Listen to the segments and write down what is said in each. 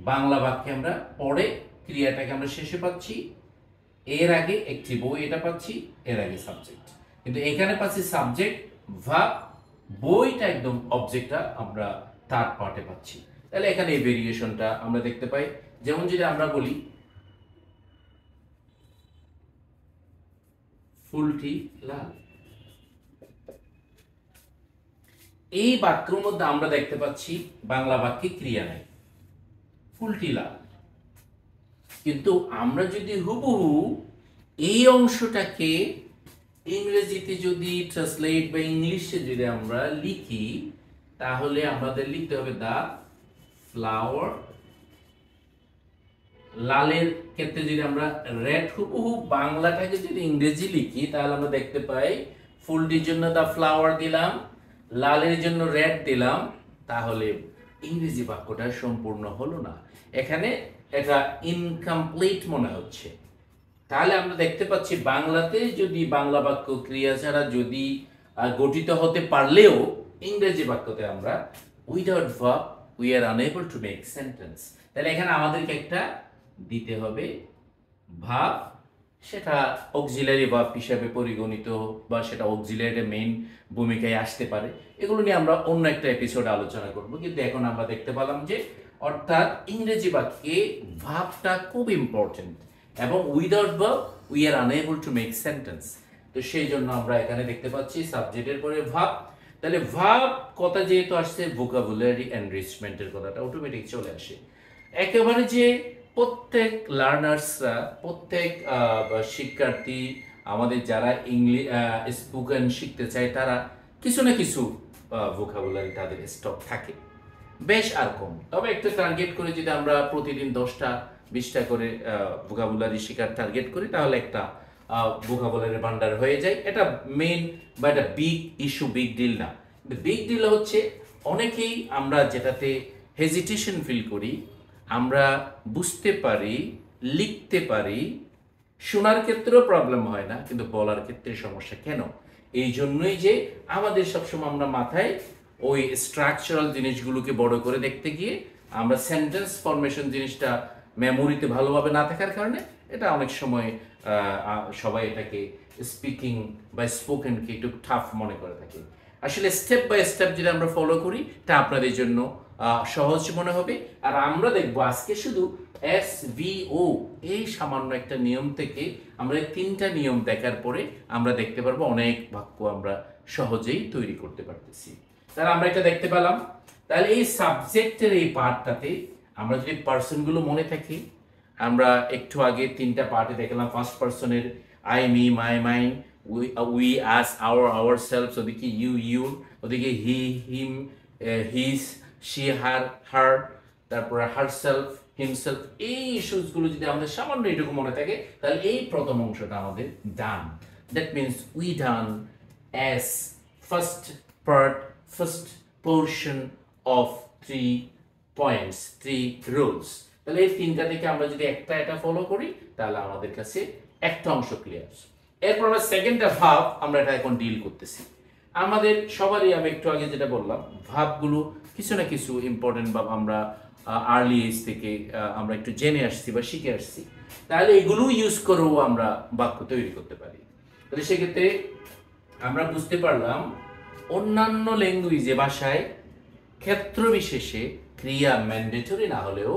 বাংলা বাক্যে আমরা পরে ক্রিয়াটাকে আমরা শেষে পাচ্ছি, এর আগে একটি বই এটা পাচ্ছি, এর আগে সাবজেক্ট। কিন্তু এখানে পাচ্ছি সাবজেক্ট ভার্ব, বইটা একদম অবজেক্টটা আমরা থার্ড পার্টে পাচ্ছি। তাহলে এখানে এই ভেরিয়েশনটা আমরা দেখতে পাই। যেমন যদি আমরা বলি ফুলটি লাল, এই বাক্যের মধ্যে আমরা দেখতে পাচ্ছি বাংলা বাক্যে ক্রিয়া নাই, ফুলটি লাল। কিন্তু আমরা যদি হুবহু এই অংশটাকে ইংরেজিতে যদি ট্রান্সলেট বা ইংলিশে যদি আমরা লিখি, তাহলে আমাদের লিখতে হবে দা ফ্লাওয়ার। লালের ক্ষেত্রে যদি আমরা রেড হুবহু বাংলাটাকে যদি ইংরেজি লিখি, তাহলে আমরা দেখতে পাই ফুলটির জন্য দা ফ্লাওয়ার দিলাম, লালের জন্য রেড দিলাম, তাহলে ইংরেজি বাক্যটা সম্পূর্ণ হলো না, এখানে এটা ইনকমপ্লিট মনে হচ্ছে। তাহলে আমরা দেখতে পাচ্ছি বাংলাতে যদি বাংলা বাক্য ক্রিয়া ছাড়া যদি গঠিত হতে পারলেও ইংরেজি বাক্যতে আমরা without verb we are unable to make sentence. তাহলে এখানে আমাদেরকে একটা দিতে হবে ভার্ব, সেটা অক্সিলারি ভার্ব হিসাবে পরিগণিত বা সেটা অক্সিলারি মেইন ভূমিকায় আসতে পারে। এগুলো নিয়ে আমরা অন্য একটা এপিসোডে আলোচনা করব। কিন্তু এখন আমরা দেখতে পেলাম যে অর্থাৎ ইংরেজি বাক্যে ভার্বটা খুব ইম্পর্টেন্ট এবং without verb we are unable to make sentence. তো সেই জন্য আমরা এখানে দেখতে পাচ্ছি সাবজেক্টের পরে ভার্ব। তাহলে ভার্ব কথা যেহেতু আসছে, ভোকাবুলারি এনরিচমেন্টের কথাটা অটোমেটিক চলে আসে। একেবারে যে প্রত্যেক লার্নার্সরা, প্রত্যেক শিক্ষার্থী আমাদের যারা ইংলিশ স্পোকেন শিখতে চায়, তারা কিছু না কিছু ভোকাবুলারি তাদের স্টক থাকে, বেশ আর কম। তবে একটা টার্গেট করে যদি আমরা প্রতিদিন 10টা 20টা করে ভোকাবুলারি শেখার টার্গেট করি, তাহলে একটা ভোকাবুলারি ভান্ডার হয়ে যায়। এটা মেইন বা এটা বিগ ইস্যু, বিগ ডিল না। বিগ ডিল হচ্ছে অনেকেই আমরা যেটাতে হেজিটেশন ফিল করি, আমরা বুঝতে পারি, লিখতে পারি, শোনার ক্ষেত্রেও প্রবলেম হয় না, কিন্তু বলার ক্ষেত্রে সমস্যা কেন? এই জন্যই যে আমাদের সবসময় আমরা মাথায় ওই স্ট্রাকচারাল জিনিসগুলোকে বড় করে দেখতে গিয়ে আমরা সেন্টেন্স ফরমেশন জিনিসটা মেমোরিতে ভালোভাবে না থাকার কারণে এটা অনেক সময় সবাই এটাকে স্পিকিং বা স্পোকেনকে একটু টাফ মনে করে থাকে। আসলে স্টেপ বাই স্টেপ যদি আমরা ফলো করি, তা আপনাদের জন্য সহজ মনে হবে। আর আমরা দেখবো আজকে শুধু SVO এই সামান্য একটা নিয়ম থেকে আমরা 3টা নিয়ম দেখার পরে আমরা দেখতে পারবো অনেক বাক্য আমরা সহজেই তৈরি করতে পারতেছি। তাহলে আমরা এটা দেখতে পেলাম। তাহলে এই সাবজেক্টের এই পার্টটাতে আমরা যদি পার্সনগুলো মনে থাকি, আমরা একটু আগে 3টা পার্টে দেখলাম। ফার্স্ট পার্সনের I, me, my, mine, we, us, ourselves, ওদিকে ইউ, ইউর, ওদিকে হি, হিম, হিজ, শি, হার, তারপরে হার সেলফ, হিমসেলফ। এই ইস্যুসগুলো যদি আমাদের সামান্য এটুকু মনে থাকে, তাহলে এই প্রথম অংশটা আমাদের done. That means we done as first part, first portion of 3 points, 3 rules. তাহলে এই 3টা থেকে আমরা যদি একটা এটা ফলো করি, তাহলে আমাদের কাছে একটা অংশ ক্লিয়ার। এরপর আমরা সেকেন্ডটা ভার্ব, আমরা এটা এখন ডিল করতেছি। আমাদের সবারই, আমি একটু আগে যেটা বললাম, ভার্বগুলো কিছু না কিছু ইম্পর্টেন্ট ভাব আমরা আর্লি এজ থেকে আমরা একটু জেনে আসছি বা শিখে আসছি। তাহলে এগুলো ইউজ করেও আমরা বাক্য তৈরি করতে পারি। তাহলে সেক্ষেত্রে আমরা বুঝতে পারলাম অন্যান্য ল্যাঙ্গুয়েজে, ভাষায় ক্ষেত্র বিশেষে ক্রিয়া ম্যান্ডেটরি না হলেও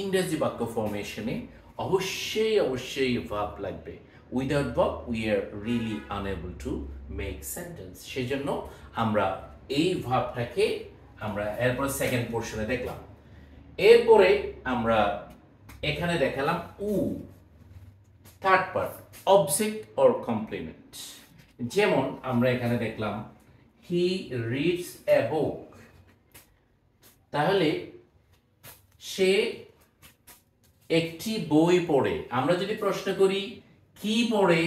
ইংরেজি বাক্য ফর্মেশনে অবশ্যই ভার্ব লাগবে। Without verb we are really unable to make sentence. সেজন্য আমরা এই ভার্বটাকে আমরা এরপর সেকেন্ড পোর্শনে দেখলাম। এরপরে আমরা এখানে দেখালাম third part, object or complement. যেমন আমরা এখানে দেখলাম হি রিডস এ বুক, তাহলে সে একটি বই পড়ে। আমরা যদি প্রশ্ন করি কি পড়ে,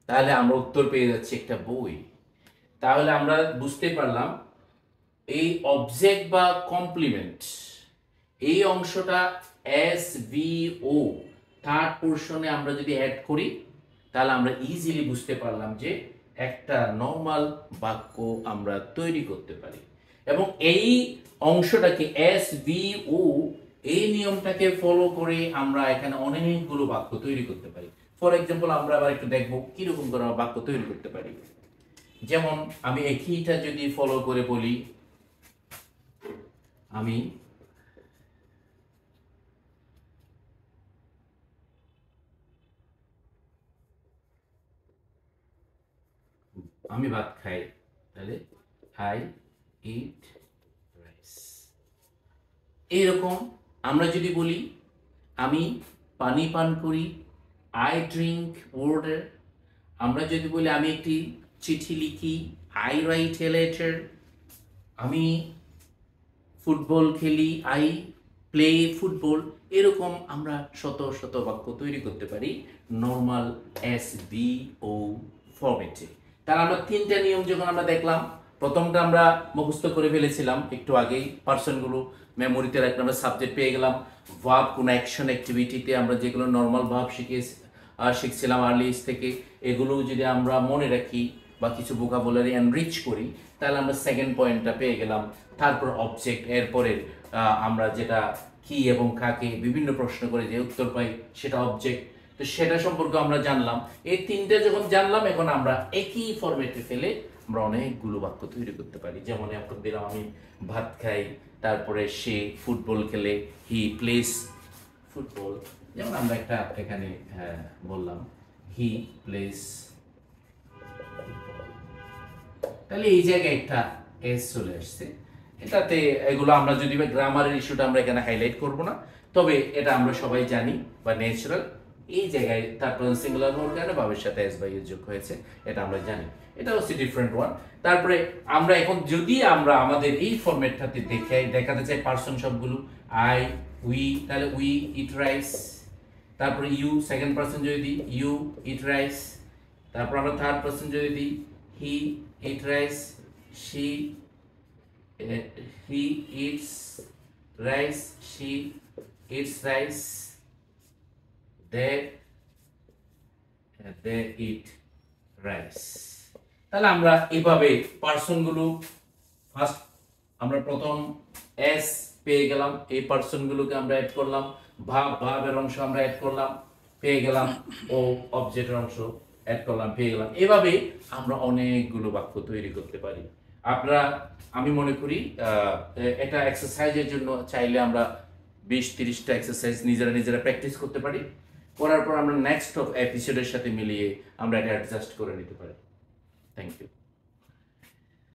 তাহলে আমরা উত্তর পেয়ে যাচ্ছি একটা বই। তাহলে আমরা বুঝতে পারলাম এই অবজেক্ট বা কমপ্লিমেন্ট এই অংশটা SVO থার্ড পোর্শনে আমরা যদি অ্যাড করি, তাহলে আমরা ইজিলি বুঝতে পারলাম যে একটা নর্মাল বাক্য আমরা তৈরি করতে পারি। এবং এই অংশটাকে SVO এই নিয়মটাকে ফলো করে আমরা এখানে অনেকগুলো বাক্য তৈরি করতে পারি। ফর এক্সাম্পল আমরা আবার একটু দেখবো কিরকম করে আমরা বাক্য তৈরি করতে পারি। যেমন আমি একইটা যদি ফলো করে বলি, আমি ভাত খাই, তাহলে আই ইট রাইস। এইরকম আমরা যদি বলি আমি পানি পান করি, আই ড্রিঙ্ক ওয়াটার। আমরা যদি বলি আমি একটি চিঠি লিখি, আই রাইট এ লেটার। আমি ফুটবল খেলি, আই প্লে ফুটবল। এরকম আমরা শত শত বাক্য তৈরি করতে পারি নর্মাল SVO ফরম্যাটে। তাহলে আমরা তিনটা নিয়ম যখন আমরা দেখলাম, প্রথমটা আমরা মুখস্থ করে ফেলেছিলাম একটু আগেই, পার্সনগুলো মেমোরিতে রাখলে আমরা সাবজেক্ট পেয়ে গেলাম। ভার্ব কোন অ্যাকশন অ্যাক্টিভিটিতে আমরা যেগুলো নর্মাল ভার্ব শিখছিলাম আর্লি এজ থেকে, এগুলো যদি আমরা মনে রাখি বা কিছু ভোকাবুলারি এনরিচ করি, তাহলে আমরা সেকেন্ড পয়েন্টটা পেয়ে গেলাম। তারপর অবজেক্ট, এরপরের আমরা যেটা কি এবং কাকে বিভিন্ন প্রশ্ন করে যে উত্তর পাই সেটা অবজেক্ট, তো সেটা সম্পর্কে আমরা জানলাম। এই তিনটে যখন জানলাম, এখন আমরা একই ফরম্যাটে ফেলে আমরা অনেকগুলো বাক্য তৈরি করতে পারি। যেমন এখন দিলাম আমি ভাত খাই, তারপরে সে ফুটবল খেলে, হি প্লেস ফুটবল। যেমন আমরা একটা এখানে বললাম হি প্লেস, তাহলে এই জায়গায় একটা এস চলে আসছে। এটাতে এগুলো আমরা যদি গ্রামারের ইস্যুটা আমরা এখানে হাইলাইট করব না, তবে এটা আমরা সবাই জানি বা ন্যাচারাল। এই জায়গায় তারপর সিঙ্গুলার হওয়ার কারণে ভাবের সাথে এস বাই এস যোগ হয়েছে, এটা আমরা জানি। এটা হচ্ছে ডিফারেন্ট ওয়ান। তারপরে আমরা এখন যদি আমরা আমাদের এই ফরম্যাটটাতে দেখাতে চাই পার্সন সবগুলো, আই উই, তাহলে উই ইট রাইস। তারপরে ইউ সেকেন্ড পার্সন যদি দিই, ইউ ইট রাইস। তারপর আমরা থার্ড পার্সন যদি দিই, he eat rice, she he eats rice, she eats rice, they eat rice। তাহলে আমরা এইভাবে পার্সনগুলো ফার্স্ট আমরা প্রথম এস পেয়ে গেলাম, এই পার্সনগুলোকে আমরা অ্যাড করলাম, ভার্বের অংশ আমরা অ্যাড করলাম, পেয়ে গেলাম, ও অবজেক্টের অংশ অ্যাড করলাম, পেয়ে গেলাম। এভাবে আমরা অনেকগুলো বাক্য তৈরি করতে পারি। আপনারা, আমি মনে করি এটা এক্সারসাইজের জন্য চাইলে আমরা 20-30টা এক্সারসাইজ নিজেরা প্র্যাকটিস করতে পারি। করার পর আমরা নেক্সট এপিসোডের সাথে মিলিয়ে আমরা এটা অ্যাডজাস্ট করে নিতে পারি। Thank you.